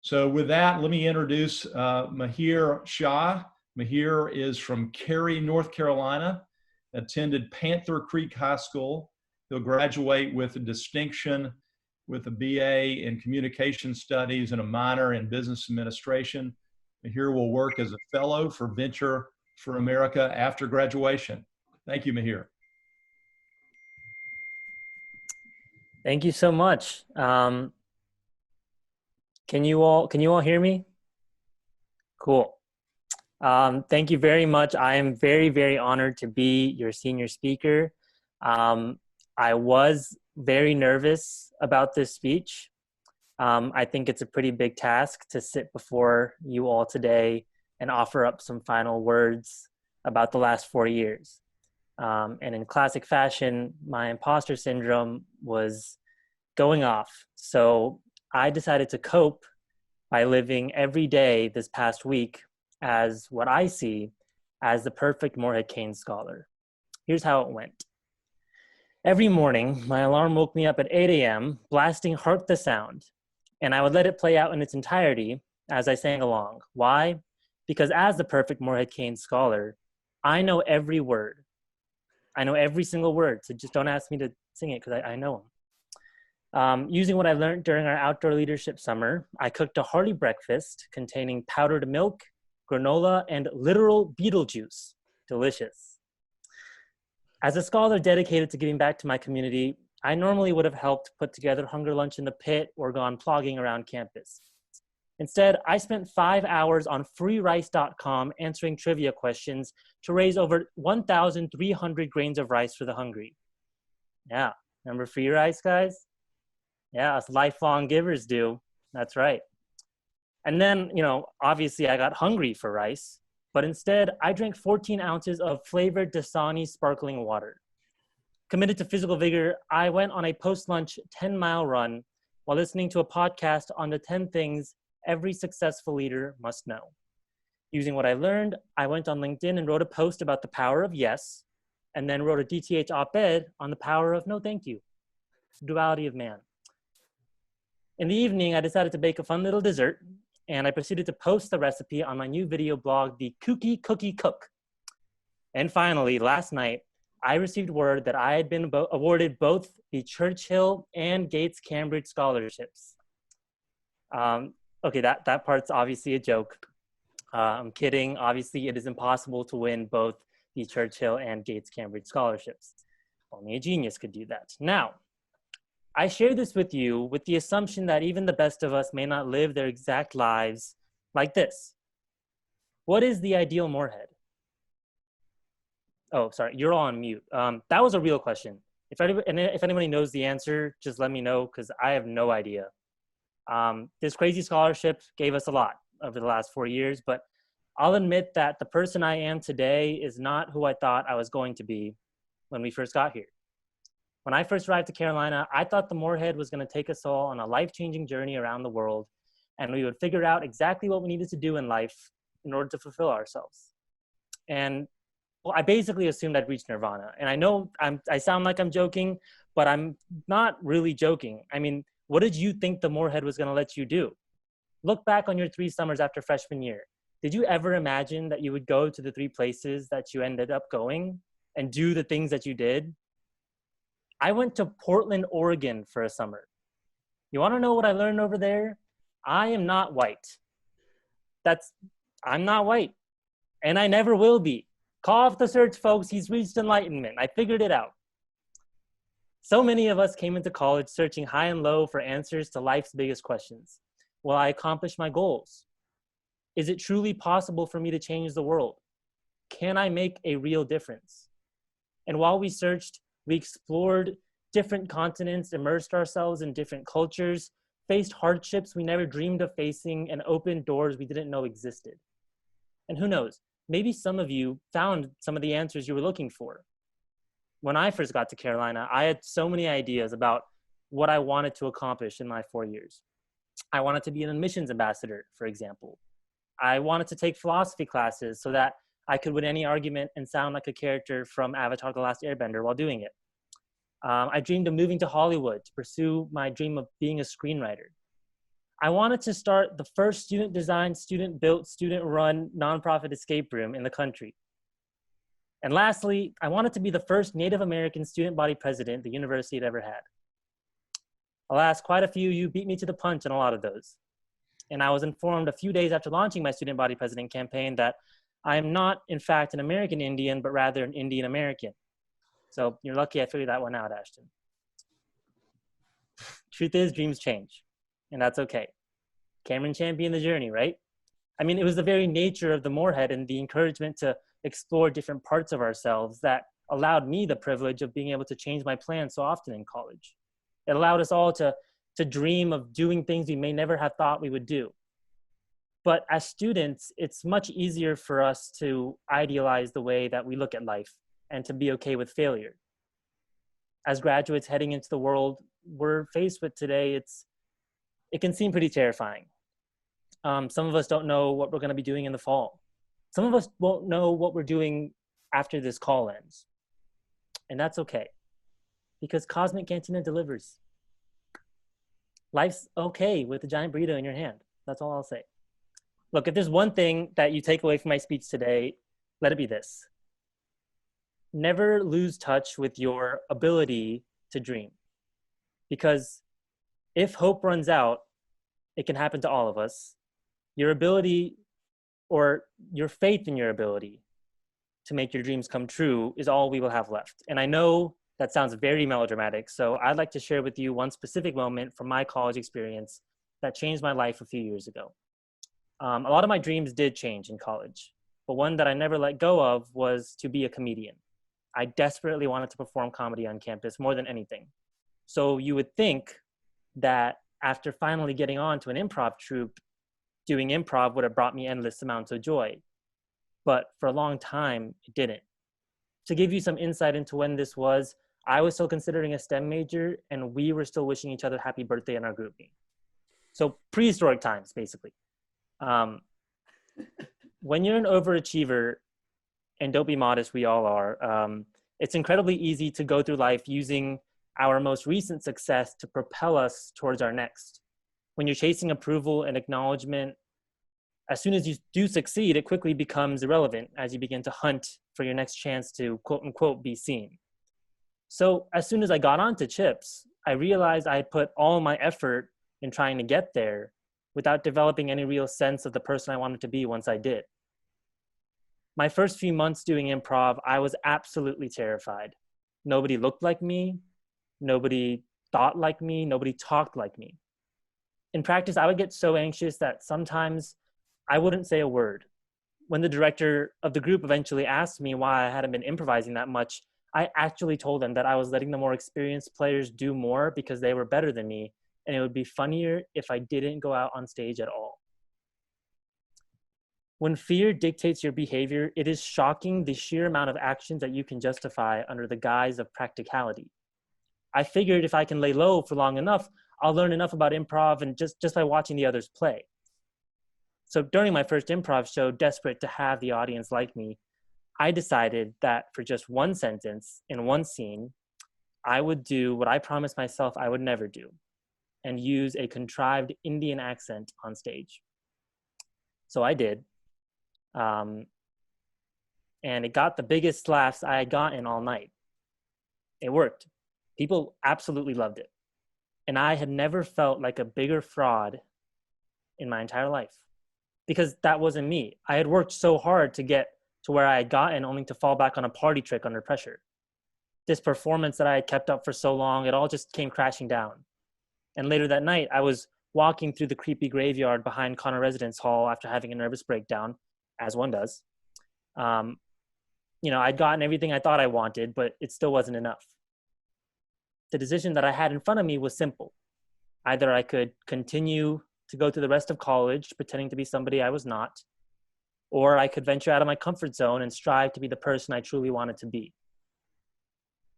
So with that, let me introduce Mahir Shah. Mahir is from Cary, North Carolina, attended Panther Creek High School. He'll graduate with a distinction with a BA in Communication Studies and a minor in Business Administration. Mahir will work as a fellow for Venture for America after graduation. Thank you, Mahir. Thank you so much. Can you all hear me? Cool. Thank you very much. I am very, very honored to be your senior speaker. I was very nervous about this speech. I think it's a pretty big task to sit before you all today and offer up some final words about the last 4 years. And in classic fashion, my imposter syndrome was going off. So I decided to cope by living every day this past week as what I see as the perfect Morehead-Cain scholar. Here's how it went. Every morning, my alarm woke me up at 8 a.m., blasting Hark the Sound, and I would let it play out in its entirety as I sang along. Why? Because as the perfect Morehead-Cain scholar, I know every word. I know every single word, so just don't ask me to sing it because I know them. Using what I learned during our outdoor leadership summer, I cooked a hearty breakfast containing powdered milk, granola, and literal Beetlejuice. Delicious. As a scholar dedicated to giving back to my community, I normally would have helped put together hunger lunch in the pit or gone plogging around campus. Instead, I spent 5 hours on freerice.com answering trivia questions to raise over 1,300 grains of rice for the hungry. Yeah, remember free rice, guys? Yeah, us lifelong givers do. That's right. And then, obviously I got hungry for rice, but instead I drank 14 ounces of flavored Dasani sparkling water. Committed to physical vigor, I went on a post-lunch 10-mile run while listening to a podcast on the 10 things every successful leader must know. Using what I learned, I went on LinkedIn and wrote a post about the power of yes, and then wrote a DTH op-ed on the power of no thank you, duality of man. In the evening, I decided to bake a fun little dessert, and I proceeded to post the recipe on my new video blog, The Kooky Cookie Cook. And finally, last night, I received word that I had been awarded both the Churchill and Gates Cambridge scholarships. Okay, that part's obviously a joke. I'm kidding. Obviously, it is impossible to win both the Churchill and Gates Cambridge scholarships. Only a genius could do that. Now, I share this with you with the assumption that even the best of us may not live their exact lives like this. What is the ideal Morehead? Oh, sorry, you're all on mute. That was a real question. If anybody knows the answer, just let me know because I have no idea. This crazy scholarship gave us a lot over the last 4 years, but I'll admit that the person I am today is not who I thought I was going to be when we first got here. When I first arrived to Carolina, I thought the Morehead was going to take us all on a life-changing journey around the world, and we would figure out exactly what we needed to do in life in order to fulfill ourselves. And well, I basically assumed I'd reach nirvana. And I know I sound like I'm joking, but I'm not really joking. I mean, what did you think the Morehead was going to let you do? Look back on your 3 summers after freshman year. Did you ever imagine that you would go to the 3 places that you ended up going and do the things that you did? I went to Portland, Oregon for a summer. You want to know what I learned over there? I am not white. I'm not white. And I never will be. Call off the search, folks. He's reached enlightenment. I figured it out. So many of us came into college searching high and low for answers to life's biggest questions. Will I accomplish my goals? Is it truly possible for me to change the world? Can I make a real difference? And while we searched, we explored different continents, immersed ourselves in different cultures, faced hardships we never dreamed of facing, and opened doors we didn't know existed. And who knows, maybe some of you found some of the answers you were looking for. When I first got to Carolina, I had so many ideas about what I wanted to accomplish in my 4 years. I wanted to be an admissions ambassador, for example. I wanted to take philosophy classes so that I could win any argument and sound like a character from Avatar: The Last Airbender while doing it. I dreamed of moving to Hollywood to pursue my dream of being a screenwriter. I wanted to start the first student designed, student built, student run nonprofit escape room in the country. And lastly, I wanted to be the first Native American student body president the university had ever had. Alas, quite a few of you beat me to the punch in a lot of those. And I was informed a few days after launching my student body president campaign that I am not, in fact, an American Indian, but rather an Indian American. So you're lucky I figured that one out, Ashton. Truth is, dreams change, and that's okay. Cameron championed the journey, right? I mean, it was the very nature of the Morehead and the encouragement to explore different parts of ourselves that allowed me the privilege of being able to change my plans so often in college. It allowed us all to dream of doing things we may never have thought we would do. But as students, it's much easier for us to idealize the way that we look at life and to be okay with failure. As graduates heading into the world we're faced with today, it can seem pretty terrifying. Some of us don't know what we're going to be doing in the fall. Some of us won't know what we're doing after this call ends. And that's okay, because Cosmic Cantina delivers. Life's okay with a giant burrito in your hand. That's all I'll say. Look, if there's one thing that you take away from my speech today, let it be this. Never lose touch with your ability to dream. Because if hope runs out, it can happen to all of us. Your ability, or your faith in your ability to make your dreams come true, is all we will have left. And I know that sounds very melodramatic, so I'd like to share with you one specific moment from my college experience that changed my life a few years ago. A lot of my dreams did change in college, but one that I never let go of was to be a comedian. I desperately wanted to perform comedy on campus more than anything. So you would think that after finally getting on to an improv troupe, doing improv would have brought me endless amounts of joy. But for a long time, it didn't. To give you some insight into when this was, I was still considering a STEM major, and we were still wishing each other happy birthday in our group meeting. So prehistoric times, basically. When you're an overachiever, and don't be modest, we all are, it's incredibly easy to go through life using our most recent success to propel us towards our next. When you're chasing approval and acknowledgement, as soon as you do succeed, it quickly becomes irrelevant as you begin to hunt for your next chance to quote unquote be seen. So as soon as I got onto CHIPS, I realized I had put all my effort in trying to get there without developing any real sense of the person I wanted to be once I did. My first few months doing improv, I was absolutely terrified. Nobody looked like me. Nobody thought like me. Nobody talked like me. In practice, I would get so anxious that sometimes I wouldn't say a word. When the director of the group eventually asked me why I hadn't been improvising that much, I actually told them that I was letting the more experienced players do more because they were better than me, and it would be funnier if I didn't go out on stage at all. When fear dictates your behavior, it is shocking the sheer amount of actions that you can justify under the guise of practicality. I figured if I can lay low for long enough, I'll learn enough about improv and just by watching the others play. So during my first improv show, desperate to have the audience like me, I decided that for just one sentence in one scene, I would do what I promised myself I would never do, and use a contrived Indian accent on stage. So I did. And it got the biggest laughs I had gotten all night. It worked. People absolutely loved it. And I had never felt like a bigger fraud in my entire life, because that wasn't me. I had worked so hard to get to where I had gotten, only to fall back on a party trick under pressure. This performance that I had kept up for so long, it all just came crashing down. And later that night, I was walking through the creepy graveyard behind Connor Residence Hall after having a nervous breakdown, as one does. I'd gotten everything I thought I wanted, but it still wasn't enough. The decision that I had in front of me was simple. Either I could continue to go through the rest of college pretending to be somebody I was not, or I could venture out of my comfort zone and strive to be the person I truly wanted to be.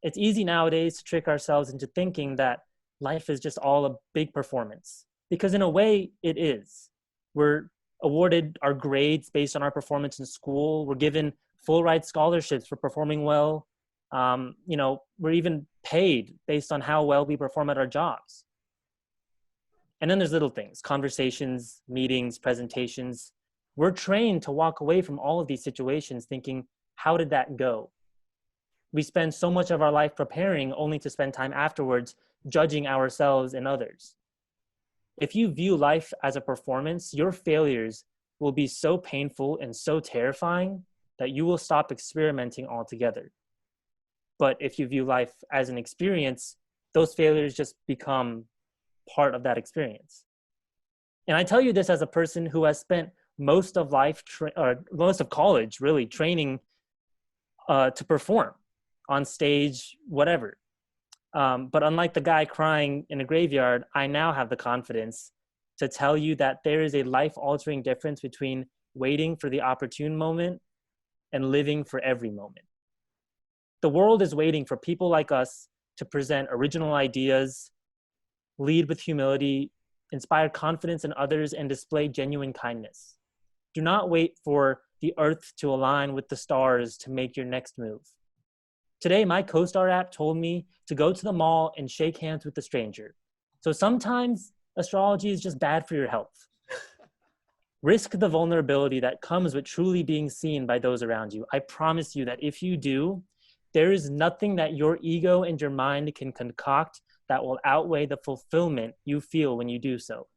It's easy nowadays to trick ourselves into thinking that life is just all a big performance, because in a way it is. We're awarded our grades based on our performance in school. We're given full ride scholarships for performing well. We're even paid based on how well we perform at our jobs. And then there's little things, conversations, meetings, presentations. We're trained to walk away from all of these situations thinking, how did that go? We spend so much of our life preparing only to spend time afterwards judging ourselves and others. If you view life as a performance, your failures will be so painful and so terrifying that you will stop experimenting altogether. But if you view life as an experience, those failures just become part of that experience. And I tell you this as a person who has spent most of life, or most of college really training to perform on stage, whatever. But unlike the guy crying in a graveyard, I now have the confidence to tell you that there is a life-altering difference between waiting for the opportune moment and living for every moment. The world is waiting for people like us to present original ideas, lead with humility, inspire confidence in others, and display genuine kindness. Do not wait for the earth to align with the stars to make your next move. Today, my CoStar app told me to go to the mall and shake hands with a stranger. So sometimes astrology is just bad for your health. Risk the vulnerability that comes with truly being seen by those around you. I promise you that if you do, there is nothing that your ego and your mind can concoct that will outweigh the fulfillment you feel when you do so.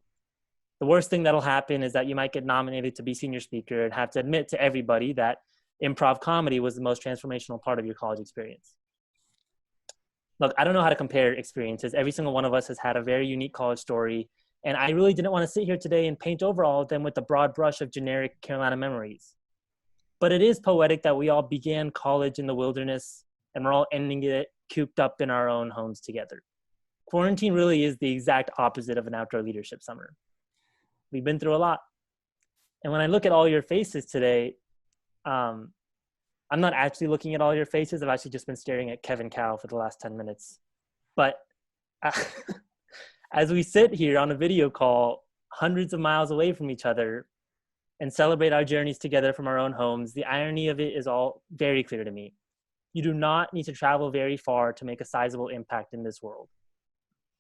The worst thing that'll happen is that you might get nominated to be senior speaker and have to admit to everybody that improv comedy was the most transformational part of your college experience. Look, I don't know how to compare experiences. Every single one of us has had a very unique college story, and I really didn't want to sit here today and paint over all of them with the broad brush of generic Carolina memories. But it is poetic that we all began college in the wilderness, and we're all ending it cooped up in our own homes together. Quarantine really is the exact opposite of an outdoor leadership summer. We've been through a lot. And when I look at all your faces today, I'm not actually looking at all your faces. I've actually just been staring at Kevin Cow for the last 10 minutes. But as we sit here on a video call, hundreds of miles away from each other, and celebrate our journeys together from our own homes, the irony of it is all very clear to me. You do not need to travel very far to make a sizable impact in this world.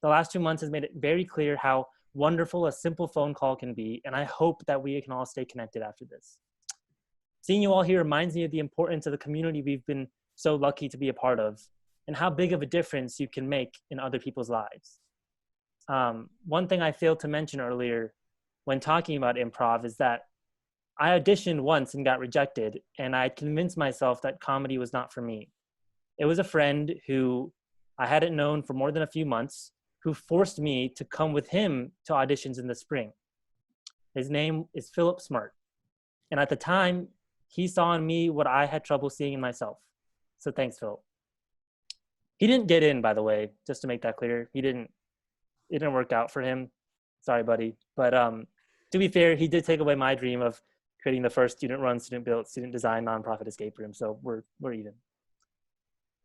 The last 2 months has made it very clear how wonderful a simple phone call can be, and I hope that we can all stay connected after this. Seeing you all here reminds me of the importance of the community we've been so lucky to be a part of, and how big of a difference you can make in other people's lives. One thing I failed to mention earlier when talking about improv is that I auditioned once and got rejected, and I convinced myself that comedy was not for me. It was a friend who I hadn't known for more than a few months who forced me to come with him to auditions in the spring. His name is Philip Smart. And at the time, he saw in me what I had trouble seeing in myself. So thanks, Philip. He didn't get in, by the way, just to make that clear. It didn't work out for him. Sorry, buddy. But to be fair, he did take away my dream of creating the first student-run, student-built, student-designed nonprofit escape room. So we're even.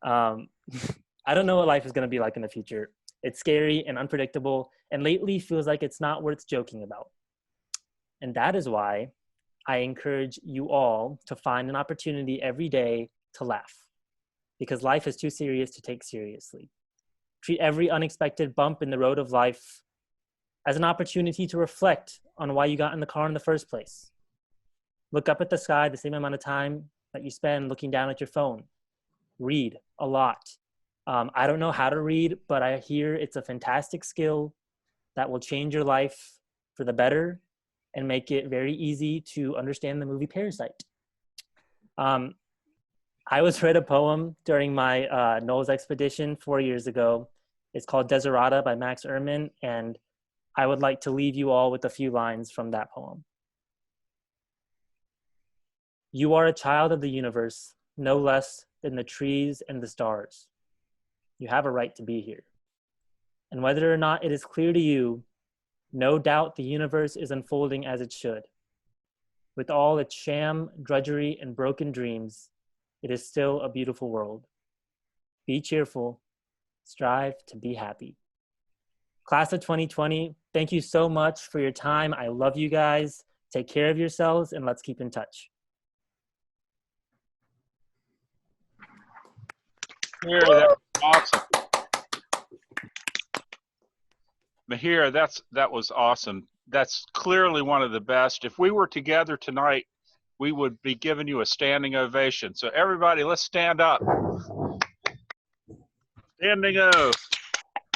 I don't know what life is going to be like in the future. It's scary and unpredictable, and lately feels like it's not worth joking about. And that is why I encourage you all to find an opportunity every day to laugh, because life is too serious to take seriously. Treat every unexpected bump in the road of life as an opportunity to reflect on why you got in the car in the first place. Look up at the sky the same amount of time that you spend looking down at your phone. Read a lot. I don't know how to read, but I hear it's a fantastic skill that will change your life for the better and make it very easy to understand the movie Parasite. I was read a poem during my Knowles expedition 4 years ago. It's called Desiderata by Max Ehrmann, and I would like to leave you all with a few lines from that poem. You are a child of the universe, no less than the trees and the stars. You have a right to be here. And whether or not it is clear to you, no doubt the universe is unfolding as it should. With all its sham, drudgery, and broken dreams, it is still a beautiful world. Be cheerful, strive to be happy. Class of 2020, thank you so much for your time. I love you guys. Take care of yourselves, and let's keep in touch. That's awesome. Mahir, that was awesome. That's clearly one of the best. If we were together tonight, we would be giving you a standing ovation. So everybody, let's stand up. Standing O.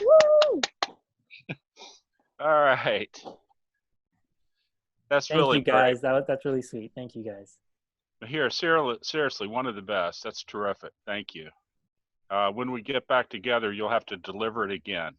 Woo! All right. That's Thank really you guys. great. That's really sweet. Thank you guys. Mahir, seriously, one of the best. That's terrific. Thank you. When we get back together, you'll have to deliver it again.